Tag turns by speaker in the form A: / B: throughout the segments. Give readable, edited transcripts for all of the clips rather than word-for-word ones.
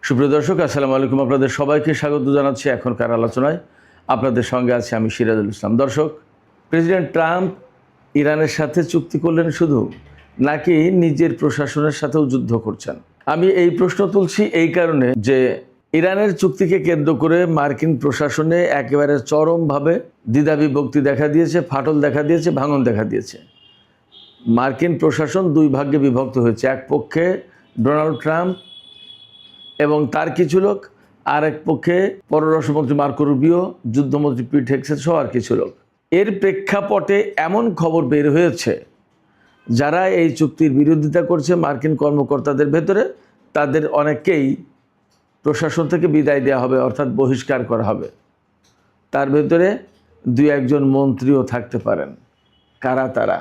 A: সুপ্রিয় দর্শক, আসসালামু আলাইকুম। আপনাদের সবাইকে স্বাগত জানাচ্ছি এখনকার আলোচনায়। আপনাদের সঙ্গে আছি আমি সিরাজুল ইসলাম। দর্শক, প্রেসিডেন্ট ট্রাম্প ইরানের সাথে চুক্তি করলেন শুধু, নাকি নিজের প্রশাসনের সাথেও যুদ্ধ করছেন? আমি এই প্রশ্ন তুলছি এই কারণে যে ইরানের চুক্তিকে কেন্দ্র করে মার্কিন প্রশাসনে একেবারে চরমভাবে দ্বিধাবিভক্তি দেখা দিয়েছে, ফাটল দেখা দিয়েছে, ভাঙন দেখা দিয়েছে। মার্কিন প্রশাসন দুই ভাগে বিভক্ত হয়েছে। এক পক্ষে ডোনাল্ড ট্রাম্প এবং তার কিছু লোক, আর এক পক্ষে পররাষ্ট্রমন্ত্রী মার্কো রুবিও, যুদ্ধমন্ত্রী পিট হেগসেট সহ আর কিছু লোক। এর প্রেক্ষাপটে এমন খবর বের হয়েছে, যারা এই চুক্তির বিরোধিতা করছে মার্কিন কর্মকর্তাদের ভেতরে, তাদের অনেককেই প্রশাসন থেকে বিদায় দেওয়া হবে, অর্থাৎ বহিষ্কার করা হবে। তার ভেতরে দুই একজন মন্ত্রীও থাকতে পারেন। কারা তারা?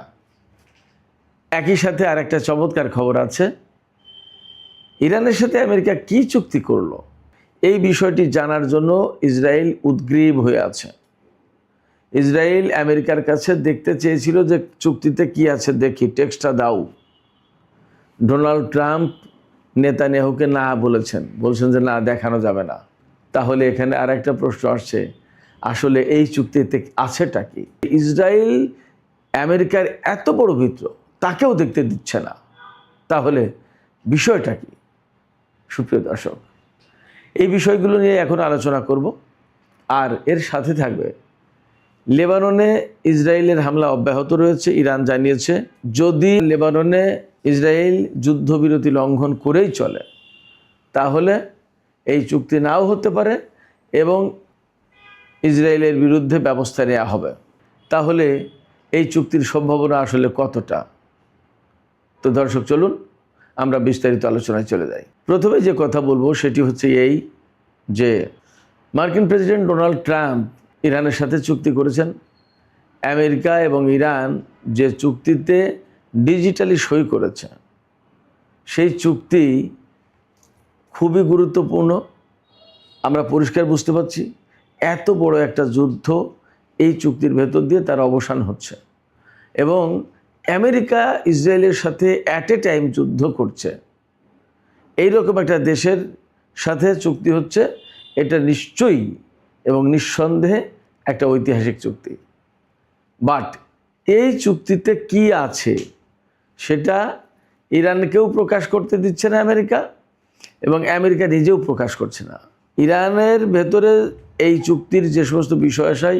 A: একই সাথে আরেকটা চমৎকার খবর আছে। ইরানের সাথে আমেরিকা কি চুক্তি করলো, এই বিষয়টি জানার জন্য ইসরায়েল উদ্গ্রীব হয়ে আছে। ইসরায়েল আমেরিকার কাছে দেখতে চেয়েছিল যে চুক্তিতে কি আছে দেখি, টেক্সটটা দাও। ডোনাল্ড ট্রাম্প নেতানিয়াহুকে না বলছেন যে না, দেখানো যাবে না। তাহলে এখানে আর একটা প্রশ্ন আসছে, আসলে এই চুক্তিতে আছেটা কি? ইসরায়েল আমেরিকার এত বড় মিত্র, তাকেও দেখতে দিচ্ছে না, তাহলে বিষয়টা কি? সুপ্রিয় দর্শক, এই বিষয়গুলো নিয়ে এখন আলোচনা করব। আর এর সাথে থাকবে, লেবাননে ইসরায়েলের হামলা অব্যাহত রয়েছে। ইরান জানিয়েছে যদি লেবাননে ইসরায়েল যুদ্ধবিরতি লঙ্ঘন করেই চলে, তাহলে এই চুক্তি নাও হতে পারে এবং ইসরায়েলের বিরুদ্ধে ব্যবস্থা নেওয়া হবে। তাহলে এই চুক্তির সম্ভাবনা আসলে কতটা? তো দর্শক, চলুন আমরা বিস্তারিত আলোচনায় চলে যাই। প্রথমে যে কথা বলবো সেটি হচ্ছে এই যে মার্কিন প্রেসিডেন্ট ডোনাল্ড ট্রাম্প ইরানের সাথে চুক্তি করেছেন। আমেরিকা এবং ইরান যে চুক্তিতে ডিজিটালি সই করেছে, সেই চুক্তি খুবই গুরুত্বপূর্ণ। আমরা পরিষ্কার বুঝতে পারছি এত বড় একটা যুদ্ধ এই চুক্তির ভেতর দিয়ে তার অবসান হচ্ছে এবং আমেরিকা ইসরায়েলের সাথে অ্যাট এ টাইম যুদ্ধ করছে। এইরকম একটা দেশের সাথে চুক্তি হচ্ছে, এটা নিশ্চয়ই এবং নিঃসন্দেহে একটা ঐতিহাসিক চুক্তি। বাট এই চুক্তিতে কি আছে সেটা ইরানকেও প্রকাশ করতে দিচ্ছে না আমেরিকা, এবং আমেরিকা নিজেও প্রকাশ করছে না। ইরানের ভেতরে এই চুক্তির যে সমস্ত বিষয়াশয়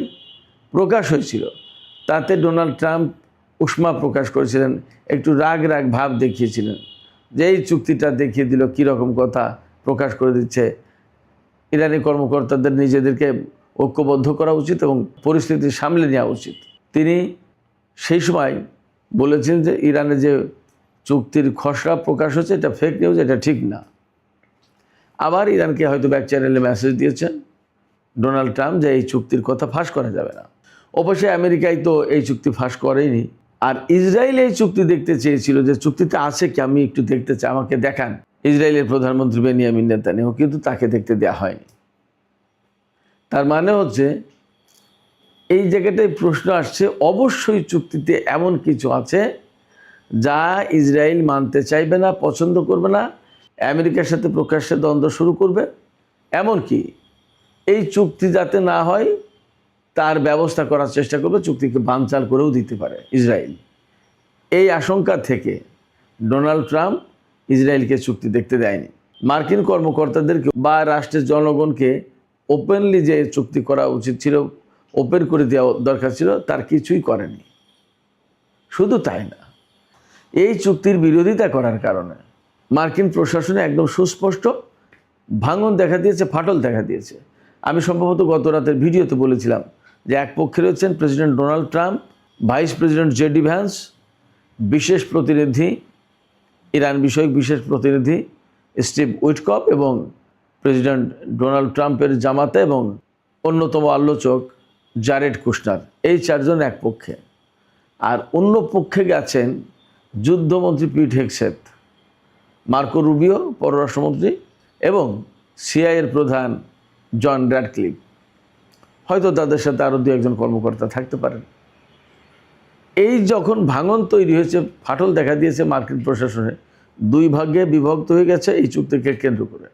A: প্রকাশ হয়েছিল, তাতে ডোনাল্ড ট্রাম্প উষ্মা প্রকাশ করেছিলেন, একটু রাগ ভাব দেখিয়েছিলেন যে এই চুক্তিটা দেখিয়ে দিল কীরকম কথা প্রকাশ করে দিচ্ছে। ইরানি কর্মকর্তাদের নিজেদেরকে ঐক্যবদ্ধ করা উচিত এবং পরিস্থিতি সামলে নেওয়া উচিত। তিনি সেই সময় বলেছেন যে ইরানে যে চুক্তির খসড়া প্রকাশ হচ্ছে এটা ফেক নিউজ, এটা ঠিক না। আবার ইরানকে হয়তো ব্যাক চ্যানেলে মেসেজ দিয়েছেন ডোনাল্ড ট্রাম্প যে এই চুক্তির কথা ফাঁস করা যাবে না। অবশ্যই আমেরিকায় তো এই চুক্তি ফাঁস করেনি। আর ইসরায়েল এই চুক্তি দেখতে চেয়েছিল যে চুক্তিতে আছে কি, আমি একটু দেখতে চাই, আমাকে দেখান। ইসরায়েলের প্রধানমন্ত্রী বেনিয়ামিন নেতানিয়াহু, কিন্তু তাকে দেখতে দেওয়া হয়নি। তার মানে হচ্ছে এই জায়গাটায় প্রশ্ন আসছে, অবশ্যই চুক্তিতে এমন কিছু আছে যা ইসরায়েল মানতে চাইবে না, পছন্দ করবে না, আমেরিকার সাথে প্রকাশ্যে দ্বন্দ্ব শুরু করবে, এমনকি এই চুক্তি যাতে না হয় তার ব্যবস্থা করার চেষ্টা করবে, চুক্তিকে বানচাল করেও দিতে পারে ইসরায়েল। এই আশঙ্কা থেকে ডোনাল্ড ট্রাম্প ইসরায়েলকে চুক্তি দেখতে দেয়নি। মার্কিন কর্মকর্তাদেরকে বা রাষ্ট্রের জনগণকে ওপেনলি যে চুক্তি করা উচিত ছিল, ওপেন করে দেওয়া দরকার ছিল, তার কিছুই করেনি। শুধু তাই না, এই চুক্তির বিরোধিতা করার কারণে মার্কিন প্রশাসনে একদম সুস্পষ্ট ভাঙন দেখা দিয়েছে, ফাটল দেখা দিয়েছে। আমি সম্ভবত গত রাতের ভিডিওতে বলেছিলাম যে এক পক্ষে রয়েছেন president Donald Trump, vice president JD Vance, বিশেষ প্রতিনিধি, ইরান বিষয়ক বিশেষ প্রতিনিধি স্টিভ উইটকফ এবং প্রেসিডেন্ট ডোনাল্ড ট্রাম্পের জামাতা এবং অন্যতম আলোচক জারেড কুশনার। এই চারজন এক পক্ষে। আর অন্য পক্ষে গেছেন যুদ্ধমন্ত্রী পিট হেগসেট, মার্কো রুবিও পররাষ্ট্রমন্ত্রী এবং সিআইএর প্রধান জন র্যাডক্লিফ। হয়তো তাদের সাথে আরও দু একজন কর্মকর্তা থাকতে পারেন। এই যখন ভাঙন তৈরি হয়েছে, ফাটল দেখা দিয়েছে মার্কিন প্রশাসনে, দুই ভাগে বিভক্ত হয়ে গেছে এই চুক্তিকে কেন্দ্র করে।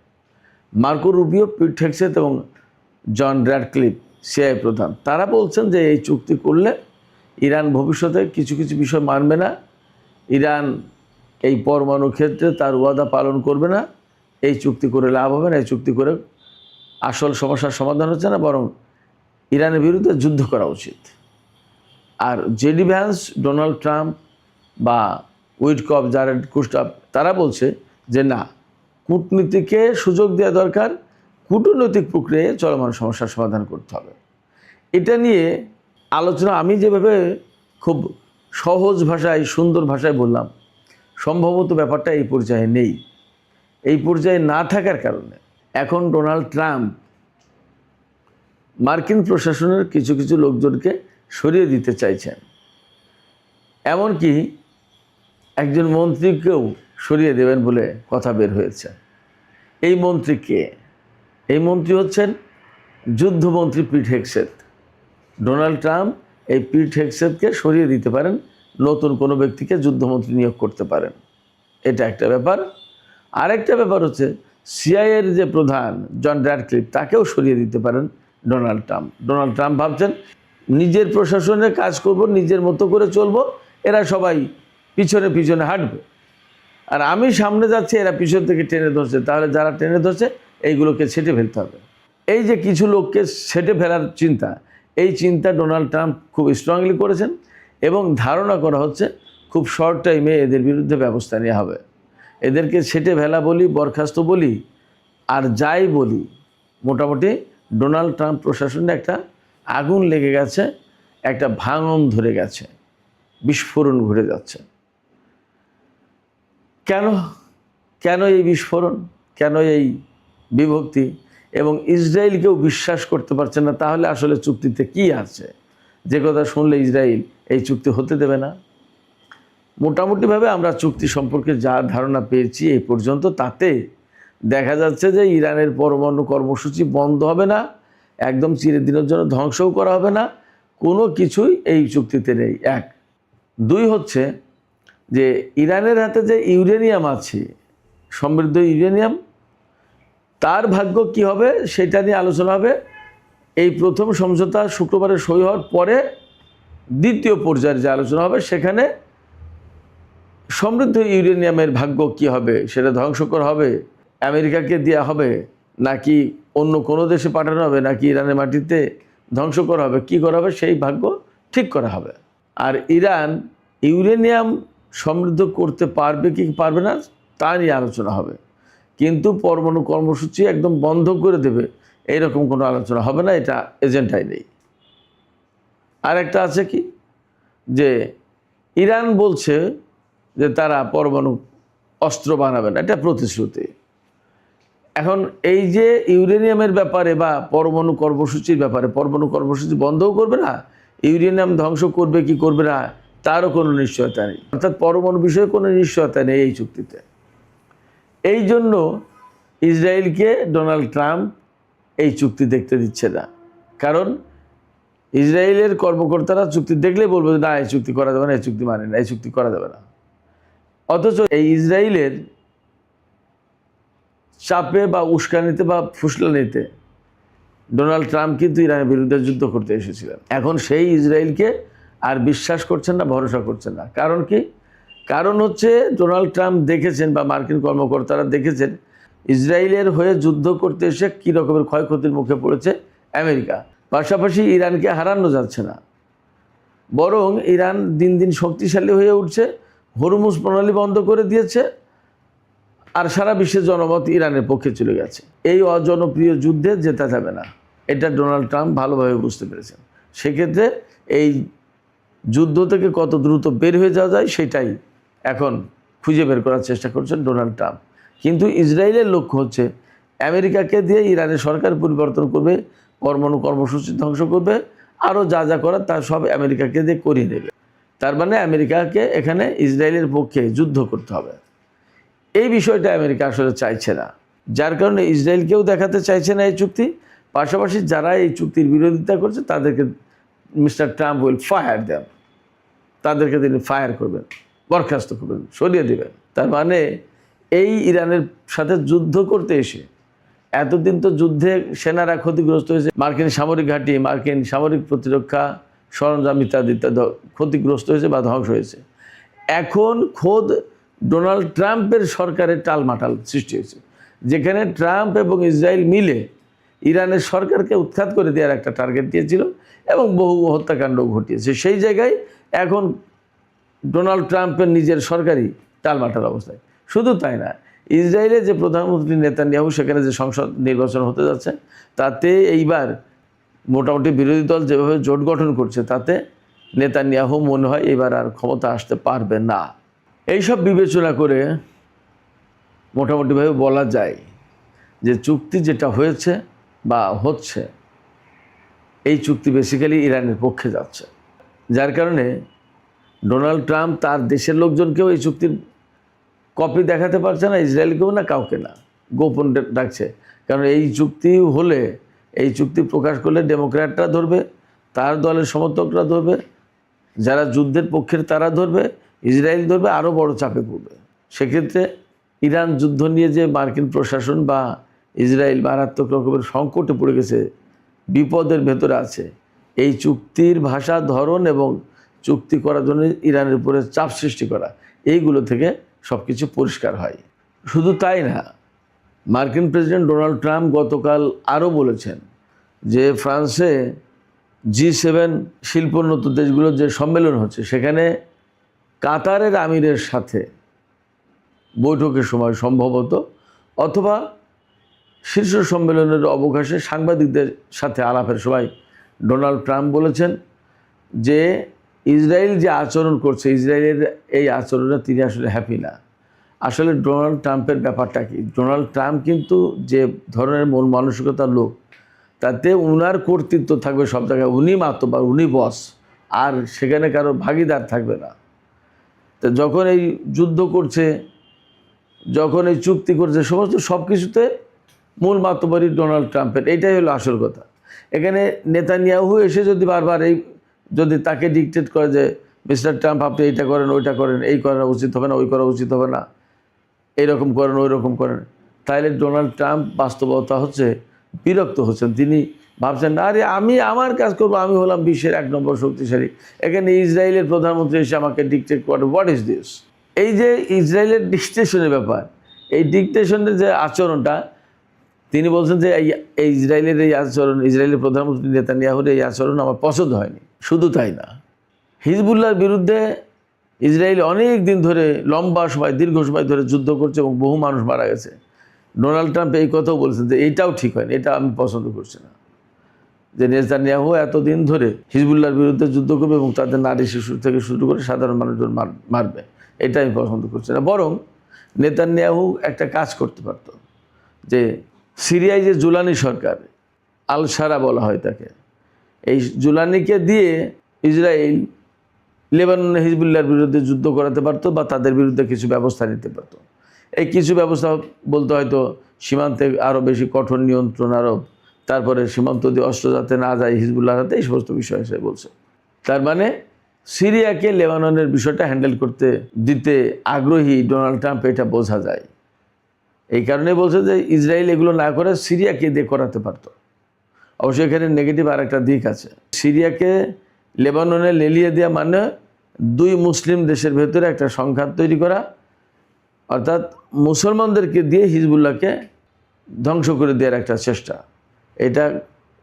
A: মার্কো রুবিও, পিট হেগসেথ এবং জন র্যাডক্লিফ সিআইএ প্রধান, তারা বলছেন যে এই চুক্তি করলে ইরান ভবিষ্যতে কিছু কিছু বিষয় মানবে না, ইরান এই পরমাণু ক্ষেত্রে তার ওয়াদা পালন করবে না, এই চুক্তি করে লাভ হবে না, এই চুক্তি করে আসল সমস্যার সমাধান হচ্ছে না, বরং ইরানের বিরুদ্ধে যুদ্ধ করা উচিত। আর জেডি ভ্যান্স, ডোনাল্ড ট্রাম্প বা উইটকফ, জারেড কুস্টাফ তারা বলছে যে না, কূটনীতিকে সুযোগ দেওয়া দরকার, কূটনৈতিক প্রক্রিয়ায় চলমান সমস্যার সমাধান করতে হবে। এটা নিয়ে আলোচনা আমি যেভাবে খুব সহজ ভাষায়, সুন্দর ভাষায় বললাম, সম্ভবত ব্যাপারটা এই পর্যায়ে নেই। এই পর্যায়ে না থাকার কারণে এখন ডোনাল্ড ট্রাম্প মার্কিন প্রশাসনের কিছু কিছু লোকজনকে সরিয়ে দিতে চাইছেন, এমনকি একজন মন্ত্রীকেও সরিয়ে দেবেন বলে কথা বের হয়েছে। এই মন্ত্রী কে? এই মন্ত্রী হচ্ছেন যুদ্ধমন্ত্রী পিট হেগসেথ। ডোনাল্ড ট্রাম্প এই পিট হেগসেথকে সরিয়ে দিতে পারেন, নতুন কোনো ব্যক্তিকে যুদ্ধমন্ত্রী নিয়োগ করতে পারেন। এটা একটা ব্যাপার। আরেকটা ব্যাপার হচ্ছে সিআইএর যে প্রধান জন র্যাডক্লিফ, তাকেও সরিয়ে দিতে পারেন ডোনাল্ড ট্রাম্প। ডোনাল্ড ট্রাম্প ভাবছেন নিজের প্রশাসনে কাজ করব, নিজের মতো করে চলবো, এরা সবাই পিছনে পিছনে হাঁটবে, আর আমি সামনে যাচ্ছি, এরা পিছন থেকে টেনে ধরছে। তাহলে যারা টেনে ধরছে এইগুলোকে ছেটে ফেলতে হবে। এই যে কিছু লোককে ছেটে ফেলার চিন্তা, এই চিন্তা ডোনাল্ড ট্রাম্প খুব স্ট্রংলি করেছেন এবং ধারণা করা হচ্ছে খুব শর্ট টাইমে এদের বিরুদ্ধে ব্যবস্থা নেওয়া হবে। এদেরকে ছেটে ফেলা বলি, বরখাস্ত বলি, আর যাই বলি, মোটামুটি ডোনাল্ড ট্রাম্প প্রশাসনে একটা আগুন লেগে গেছে, একটা ভাঙন ধরে গেছে, বিস্ফোরণ ঘটে যাচ্ছে। কেন কেন এই বিস্ফোরণ, কেন এই বিভক্তি? এবং ইসরায়েলকেও বিশ্বাস করতে পারছে না। তাহলে আসলে চুক্তিতে কি আছে যে কথা শুনলে ইসরায়েল এই চুক্তি হতে দেবে না? মোটামুটিভাবে আমরা চুক্তি সম্পর্কে যা ধারণা পেয়েছি এই পর্যন্ত, তাতে দেখা যাচ্ছে যে ইরানের পরমাণু কর্মসূচি বন্ধ হবে না, একদম চিরদিনের জন্য ধ্বংসও করা হবে না, কোনো কিছুই এই চুক্তিতে নেই। এক। দুই হচ্ছে যে ইরানের হাতে যে ইউরেনিয়াম আছে, সমৃদ্ধ ইউরেনিয়াম, তার ভাগ্য কি হবে সেটা নিয়ে আলোচনা হবে। এই প্রথম সমঝোতা শুক্রবারে সই হওয়ার পরে দ্বিতীয় পর্যায়ের যে আলোচনা হবে, সেখানে সমৃদ্ধ ইউরেনিয়ামের ভাগ্য কি হবে, সেটা ধ্বংস করা হবে, আমেরিকাকে দেওয়া হবে, নাকি অন্য কোনো দেশে পাঠানো হবে, নাকি ইরানের মাটিতে ধ্বংস করা হবে, কী করা হবে, সেই ভাগ্য ঠিক করা হবে। আর ইরান ইউরেনিয়াম সমৃদ্ধ করতে পারবে কি পারবে না তা নিয়ে আলোচনা হবে, কিন্তু পরমাণু কর্মসূচি একদম বন্ধ করে দেবে এইরকম কোনো আলোচনা হবে না, এটা এজেন্ডায় নেই। আর একটা আছে কি, যে ইরান বলছে যে তারা পরমাণু অস্ত্র বানাবে না, এটা প্রতিশ্রুতি। এখন এই যে ইউরেনিয়ামের ব্যাপারে বা পরমাণু কর্মসূচির ব্যাপারে, পরমাণু কর্মসূচি বন্ধও করবে না, ইউরেনিয়াম ধ্বংস করবে কি করবে না তারও কোনো নিশ্চয়তা নেই, অর্থাৎ পরমাণু বিষয়ে কোনো নিশ্চয়তা নেই এই চুক্তিতে। এই জন্য ইসরায়েলকে ডোনাল্ড ট্রাম্প এই চুক্তি দেখতে দিচ্ছে না, কারণ ইসরায়েলের কর্মকর্তারা চুক্তি দেখলেই বলবে না এই চুক্তি করা যাবে না, এই চুক্তি মানে না, এই চুক্তি করা যাবে না। অথচ এই ইসরায়েলের চাপে বা উস্কানিতে বা ফুসলানিতে ডোনাল্ড ট্রাম্প কিন্তু ইরানের বিরুদ্ধে যুদ্ধ করতে এসেছিলেন। এখন সেই ইসরায়েলকে আর বিশ্বাস করছেন না, ভরসা করছেন না। কারণ কি? কারণ হচ্ছে ডোনাল্ড ট্রাম্প দেখেছেন বা মার্কিন কর্মকর্তারা দেখেছেন ইসরায়েলের হয়ে যুদ্ধ করতে এসে কী রকমের ক্ষয়ক্ষতির মুখে পড়েছে আমেরিকা। পাশাপাশি ইরানকে হারানো যাচ্ছে না, বরং ইরান দিন দিন শক্তিশালী হয়ে উঠছে, হরমুজ প্রণালী বন্ধ করে দিয়েছে, আর সারা বিশ্বের জনমত ইরানের পক্ষে চলে গেছে। এই অজনপ্রিয় যুদ্ধে জেতা যাবে না, এটা ডোনাল্ড ট্রাম্প ভালোভাবে বুঝতে পেরেছেন। সেক্ষেত্রে এই যুদ্ধ থেকে কত দ্রুত বের হয়ে যাওয়া যায় সেটাই এখন খুঁজে বের করার চেষ্টা করছেন ডোনাল্ড ট্রাম্প। কিন্তু ইসরায়েলের লক্ষ্য হচ্ছে আমেরিকাকে দিয়ে ইরানের সরকার পরিবর্তন করবে, পরমাণু কর্মসূচি ধ্বংস করবে, আরও যা যা করার তা সব আমেরিকাকে দিয়ে করিয়ে দেবে। তার মানে আমেরিকাকে এখানে ইসরায়েলের পক্ষে যুদ্ধ করতে হবে। এই বিষয়টা আমেরিকা আসলে চাইছে না, যার কারণে ইসরায়েলকেও দেখাতে চাইছে না এই চুক্তি। পাশাপাশি যারা এই চুক্তির বিরোধিতা করছে তাদেরকে মিস্টার ট্রাম্প উইল ফায়ার দেন, তাদেরকে তিনি ফায়ার করবেন, বরখাস্ত করবেন, সরিয়ে দেবেন। তার মানে এই ইরানের সাথে যুদ্ধ করতে এসে এতদিন তো যুদ্ধে সেনারা ক্ষতিগ্রস্ত হয়েছে, মার্কিন সামরিক ঘাঁটি, মার্কিন সামরিক প্রতিরক্ষা সরঞ্জাম ইত্যাদি ইত্যাদি ক্ষতিগ্রস্ত হয়েছে বা ধ্বংস হয়েছে। এখন খোদ ডোনাল্ড ট্রাম্পের সরকারের টালমাটাল সৃষ্টি হয়েছে, যেখানে ট্রাম্প এবং ইসরায়েল মিলে ইরানের সরকারকে উৎখাত করে দেওয়ার একটা টার্গেট দিয়েছিল এবং বহু হত্যাকাণ্ড ঘটিয়েছে। সেই জায়গায় এখন ডোনাল্ড ট্রাম্পের নিজের সরকারই টালমাটাল অবস্থায়। শুধু তাই না, ইসরায়েলের যে প্রধানমন্ত্রী নেতানিয়াহু, সেখানে যে সংসদ নির্বাচন হতে যাচ্ছে, তাতে এইবার মোটামুটি বিরোধী দল যেভাবে জোট গঠন করছে, তাতে নেতানিয়াহু মনে হয় এবার আর ক্ষমতা আসতে পারবে না। এইসব বিবেচনা করে মোটামুটিভাবে বলা যায় যে চুক্তি যেটা হয়েছে বা হচ্ছে, এই চুক্তি বেসিক্যালি ইরানের পক্ষে যাচ্ছে, যার কারণে ডোনাল্ড ট্রাম্প তার দেশের লোকজনকেও এই চুক্তির কপি দেখাতে পারছে না, ইসরায়েলকেও না, কাউকে না, গোপন ডাকছে। কারণ এই চুক্তি হলে, এই চুক্তি প্রকাশ করলে ডেমোক্র্যাটরা ধরবে, তার দলের সমর্থকরা ধরবে, যারা যুদ্ধের পক্ষের তারা ধরবে, ইসরায়েল ধরবে, আরও বড় চাপে পড়বে। সেক্ষেত্রে ইরান যুদ্ধ নিয়ে যে মার্কিন প্রশাসন বা ইসরায়েল মারাত্মক রকমের সংকটে পড়ে গেছে, বিপদের ভেতরে আছে, এই চুক্তির ভাষা, ধরন এবং চুক্তি করার জন্য ইরানের উপরে চাপ সৃষ্টি করা, এইগুলো থেকে সব কিছু পরিষ্কার হয়। শুধু তাই না, মার্কিন প্রেসিডেন্ট ডোনাল্ড ট্রাম্প গতকাল আরও বলেছেন যে ফ্রান্সে G7 শিল্পোন্নত দেশগুলোর যে সম্মেলন হচ্ছে, সেখানে কাতারের আমিরের সাথে বৈঠকের সময় সম্ভবত, অথবা শীর্ষ সম্মেলনের অবকাশে সাংবাদিকদের সাথে আলাপের সময় ডোনাল্ড ট্রাম্প বলেছেন যে ইসরায়েল যে আচরণ করছে, ইসরায়েলের এই আচরণে তিনি আসলে হ্যাপি না। আসলে ডোনাল্ড ট্রাম্পের ব্যাপারটা কি, ডোনাল্ড ট্রাম্প কিন্তু যে ধরনের মন মানসিকতার লোক, তাতে উনার কর্তৃত্ব থাকবে সব জায়গায়, উনি মাতব্বর, উনি বস, আর সেখানে কারো ভাগিদার থাকবে না। তো যখন এই যুদ্ধ করছে, যখন এই চুক্তি করছে, সমস্ত সব কিছুতে মূল মাতব্বরই ডোনাল্ড ট্রাম্পের, এইটাই হলো আসল কথা। এখানে নেতানিয়াহু এসে যদি বারবার যদি তাকে ডিকটেট করে যে মিস্টার ট্রাম্প আপনি এইটা করেন, ওইটা করেন, এই করা উচিত হবে না, ওই করা উচিত হবে না, এইরকম করেন, ওই রকম করেন, তাহলে ডোনাল্ড ট্রাম্প বাস্তবতা হচ্ছে বিরক্ত হচ্ছেন। তিনি ভাবছেন, আরে আমি আমার কাজ করবো, আমি হলাম বিশ্বের 1 নম্বর শক্তিশালী, এখানে ইসরায়েলের প্রধানমন্ত্রী এসে আমাকে ডিকটেট করে, হোয়াট ইজ দিস? এই যে ইসরায়েলের ডিকটেশনের ব্যাপার, এই ডিকটেশনের যে আচরণটা, তিনি বলছেন যে এই ইসরায়েলের এই আচরণ, ইসরায়েলের প্রধানমন্ত্রী নেতানিয়াহুর এই আচরণ আমার পছন্দ হয়নি। শুধু তাই না, হিজবুল্লাহর বিরুদ্ধে ইসরায়েল অনেক দিন ধরে, লম্বা সময়, দীর্ঘ সময় ধরে যুদ্ধ করছে এবং বহু মানুষ মারা গেছে। ডোনাল্ড ট্রাম্প এই কথাও বলছেন যে এইটাও ঠিক হয়নি, এটা আমি পছন্দ করছি না, যে নেতানিয়াহু এতদিন ধরে হিজবুল্লাহর বিরুদ্ধে যুদ্ধ করবে এবং তাদের নারী শিশু থেকে শুরু করে সাধারণ মানুষজন মারবে, এটা আমি পছন্দ করছি না। বরং নেতানিয়াহু একটা কাজ করতে পারত, যে সিরিয়ায় যে জুলানি সরকার, আল সারা বলা হয় তাকে, এই জুলানিকে দিয়ে ইসরায়েল লেবাননে হিজবুল্লাহর বিরুদ্ধে যুদ্ধ করাতে পারতো বা তাদের বিরুদ্ধে কিছু ব্যবস্থা নিতে পারতো। এই কিছু ব্যবস্থা বলতে হয়তো সীমান্তে আরও বেশি কঠোর নিয়ন্ত্রণ আরোপ, তারপরে সীমান্ত দিয়ে অস্ত্র যাতে না যায় হিজবুল্লাহর হাতে, এই সমস্ত বিষয় সে বলছে। তার মানে সিরিয়াকে লেবাননের বিষয়টা হ্যান্ডেল করতে দিতে আগ্রহী ডোনাল্ড ট্রাম্প, এটা বোঝা যায়। এই কারণে বলছে যে ইসরায়েল এগুলো না করে সিরিয়াকে দিয়ে করাতে পারতো। অবশ্যই এখানে নেগেটিভ আর একটা দিক আছে। সিরিয়াকে লেবাননে লেলিয়ে দেওয়া মানে 2 মুসলিম দেশের ভেতরে একটা সংঘাত তৈরি করা, অর্থাৎ মুসলমানদেরকে দিয়ে হিজবুল্লাহকে ধ্বংস করে দেওয়ার একটা চেষ্টা। এটা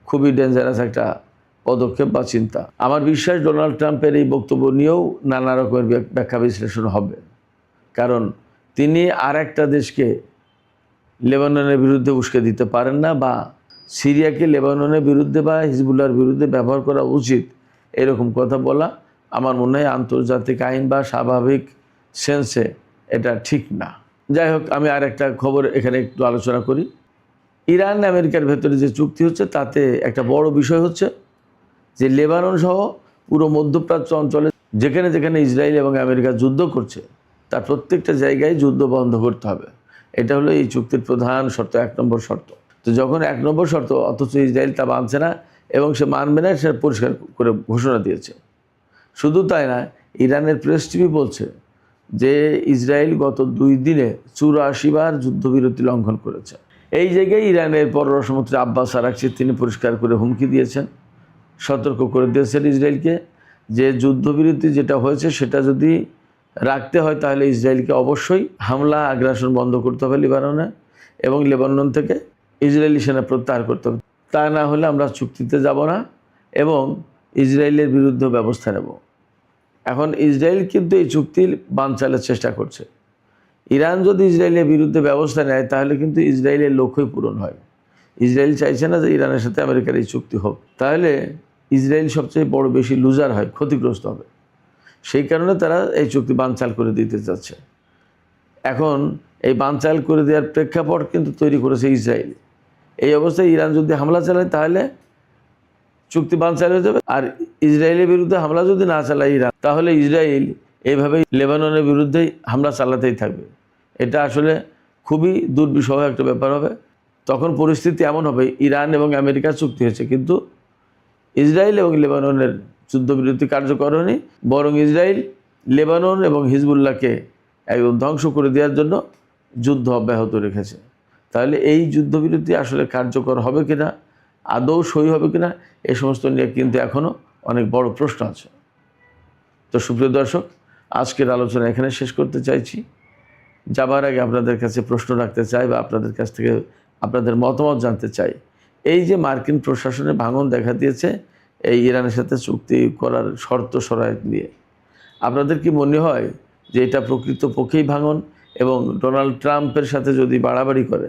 A: খুবই ডেঞ্জারাস একটা পদক্ষেপ বা চিন্তা। আমার বিশ্বাস ডোনাল্ড ট্রাম্পের এই বক্তব্য নিয়েও নানা রকমের ব্যাখ্যা বিশ্লেষণ হবে, কারণ তিনি আর একটা দেশকে লেবাননের বিরুদ্ধে উস্কে দিতে পারেন না, বা সিরিয়াকে লেবাননের বিরুদ্ধে বা হিজবুল্লাহর বিরুদ্ধে ব্যবহার করা উচিত, এরকম কথা বলা আমার মনে হয় আন্তর্জাতিক আইন বা স্বাভাবিক সেন্সে এটা ঠিক না। যাই হোক, আমি আর একটা খবর এখানে একটু আলোচনা করি। ইরান আমেরিকার ভেতরে যে চুক্তি হচ্ছে, তাতে একটা বড় বিষয় হচ্ছে যে লেবানন সহ পুরো মধ্যপ্রাচ্য অঞ্চলে যেখানে যেখানে ইসরায়েল এবং আমেরিকা যুদ্ধ করছে, তার প্রত্যেকটা জায়গায় যুদ্ধ বন্ধ করতে হবে। এটা হলো এই চুক্তির প্রধান শর্ত, 1 নম্বর শর্ত। তো যখন 1 নম্বর শর্ত, অথচ ইসরায়েল তা মানছে না এবং সে মানবে না, সে পরিষ্কার করে ঘোষণা দিয়েছে। শুধু তাই না, ইরানের প্রেস টিভি বলছে যে ইসরায়েল গত 2 দিনে 84 বার যুদ্ধবিরতি লঙ্ঘন করেছে। এই জায়গায় ইরানের পররাষ্ট্রমন্ত্রী আব্বাস আরাকচি তিনি পরিষ্কার করে হুমকি দিয়েছেন, সতর্ক করে দিয়েছেন ইসরায়েলকে যে যুদ্ধবিরতি যেটা হয়েছে সেটা যদি রাখতে হয় তাহলে ইসরায়েলকে অবশ্যই হামলা আগ্রাসন বন্ধ করতে হবে লেবাননে, এবং লেবানন থেকে ইসরায়েলি সেনা প্রত্যাহার করতে হবে। তা না হলে আমরা চুক্তিতে যাব না এবং ইসরায়েলের বিরুদ্ধে ব্যবস্থা নেব। এখন ইসরায়েল কিন্তু এই চুক্তি বানচালের চেষ্টা করছে। ইরান যদি ইসরায়েলের বিরুদ্ধে ব্যবস্থা নেয় তাহলে কিন্তু ইসরায়েলের লক্ষ্যই পূরণ হয়। ইসরায়েল চাইছে না যে ইরানের সাথে আমেরিকার এই চুক্তি হোক, তাহলে ইসরায়েল সবচেয়ে বড় বেশি লুজার হয়, ক্ষতিগ্রস্ত হবে। সেই কারণে তারা এই চুক্তি বানচাল করে দিতে যাচ্ছে। এখন এই বানচাল করে দেওয়ার প্রেক্ষাপট কিন্তু তৈরি করেছে ইসরায়েল। এই অবস্থায় ইরান যদি হামলা চালায় তাহলে চুক্তি বানচাল হয়ে যাবে, আর ইসরায়েলের বিরুদ্ধে হামলা যদি না চালায় ইরান তাহলে ইসরায়েল এইভাবেই লেবাননের বিরুদ্ধেই হামলা চালাতেই থাকবে। এটা আসলে খুবই দুর্বিষহ একটা ব্যাপার হবে। তখন পরিস্থিতি এমন হবে, ইরান এবং আমেরিকার চুক্তি হয়েছে কিন্তু ইসরায়েল এবং লেবাননের যুদ্ধবিরতি কার্যকর হয়নি, বরং ইসরায়েল লেবানন এবং হিজবুল্লাহকে একদম ধ্বংস করে দেওয়ার জন্য যুদ্ধ অব্যাহত রেখেছে। তাহলে এই যুদ্ধবিরতি আসলে কার্যকর হবে কিনা, আদৌ সই হবে কিনা, এই সমস্ত নিয়ে কিন্তু এখনও অনেক বড় প্রশ্ন আছে। তো সুপ্রিয় দর্শক, আজকের আলোচনা এখানে শেষ করতে চাইছি। যাবার আগে আপনাদের কাছে প্রশ্ন রাখতে চাই বা আপনাদের কাছ থেকে আপনাদের মতামত জানতে চাই। এই যে মার্কিন প্রশাসনের ভাঙন দেখা দিয়েছে এই ইরানের সাথে চুক্তি করার শর্ত শরায়ত নিয়ে, আপনাদের কি মনে হয় যে এটা প্রকৃতপক্ষেই ভাঙন, এবং ডোনাল্ড ট্রাম্পের সাথে যদি বাড়াবাড়ি করে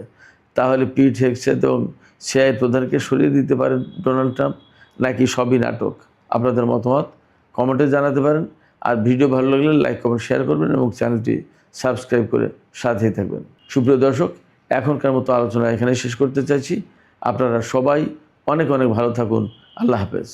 A: তাহলে পিট হেগসেথ এবং সিআইএ প্রধানকে সরিয়ে দিতে পারেন ডোনাল্ড ট্রাম্প, নাকি সবই নাটক? আপনাদের মতামত কমেন্টে জানাতে পারেন। আর ভিডিও ভালো লাগলে লাইক কমেন্ট শেয়ার করবেন এবং চ্যানেলটি সাবস্ক্রাইব করে সাথেই থাকবেন। সুপ্রিয় দর্শক, এখনকার মতো আলোচনা এখানে শেষ করতে চাইছি। আপনারা সবাই অনেক অনেক ভালো থাকুন। আল্লাহ হাফেজ।